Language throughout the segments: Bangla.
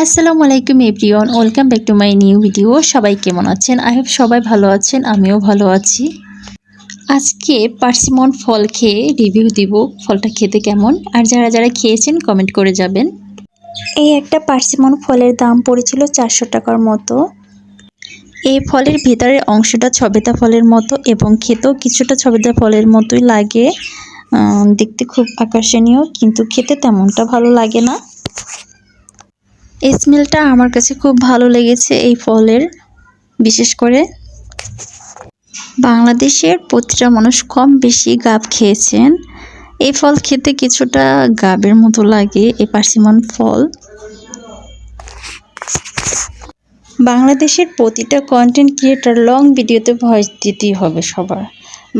আসসালামু আলাইকুম everyone, welcome back to my new video. সবাই কেমন আছেন? আই হোপ সবাই ভালো আছেন, আমিও ভালো আছি। আজকে পার্সিমন ফল খেয়ে রিভিউ দিব, ফলটা খেতে কেমন। আর যারা যারা খেয়েছেন কমেন্ট করে যাবেন। এই একটা পার্সিমন ফলের দাম পড়েছিল 400 টাকার মতো। এই ফলের ভেতরের অংশটা ছবেদা ফলের মতো এবং খেতেও কিছুটা ছবেদা ফলের মতোই লাগে। দেখতে খুব আকর্ষণীয়, কিন্তু খেতে তেমনটা ভালো লাগে না। স্মেলটা আমার কাছে খুব ভালো লেগেছে এই ফলের। বিশেষ করে বাংলাদেশের প্রতিটা মানুষ কম বেশি গাব খেয়েছেন। এই ফল খেতে কিছুটা গাবের মতো লাগে। এই পার্সিমন ফল বাংলাদেশের প্রতিটা কন্টেন্ট ক্রিয়েটর লং ভিডিওতে ভয়েস দিতেই হবে সবার।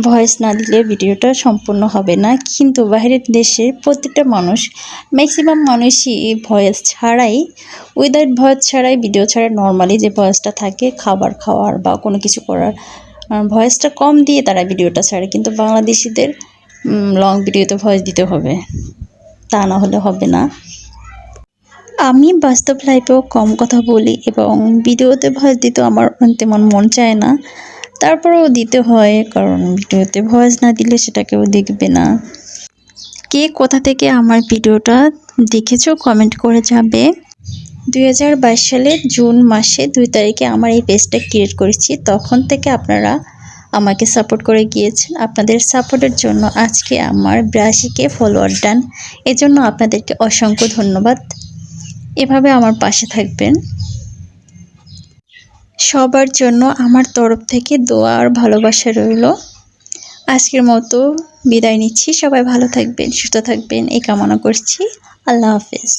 ভয়েস না দিলে ভিডিওটা সম্পূর্ণ হবে না। কিন্তু বাইরের দেশের প্রতিটা মানুষ, ম্যাক্সিমাম মানুষই ভয়েস ছাড়াই, উইদাউট ভয়েস ছাড়াই ভিডিও ছাড়া নর্মালি যে ভয়েসটা থাকে খাবার খাওয়ার বা কোনো কিছু করার, ভয়েসটা কম দিয়ে তারা ভিডিওটা ছাড়ে। কিন্তু বাংলাদেশিদের লং ভিডিওতে ভয়েস দিতে হবে, তা না হলে হবে না। আমি বাস্তব লাইফেও কম কথা বলি এবং ভিডিওতে ভয়েস দিতে আমার তেমন মন চায় না, তারপরেও দিতে হয়, কারণ ভিডিওতে ভয়েস না দিলে সেটা কেউ দেখবে না। কে কোথা থেকে আমার ভিডিওটা দেখেছো কমেন্ট করে যাবে। 2022 সালের জুন মাসে 2 তারিখে আমার এই পেজটা ক্রিয়েট করেছি। তখন থেকে আপনারা আমাকে সাপোর্ট করে গিয়েছেন। আপনাদের সাপোর্টের জন্য আজকে আমার 82K ফলোয়ার ডান। এজন্য আপনাদেরকে অসংখ্য ধন্যবাদ। এভাবে আমার পাশে থাকবেন। সবার জন্য আমার তরফ থেকে দোয়া আর ভালোবাসা রইল। আজকের মতো বিদায় নিচ্ছি। সবাই ভালো থাকবেন, সুস্থ থাকবেন এই কামনা করছি। আল্লাহ হাফেজ।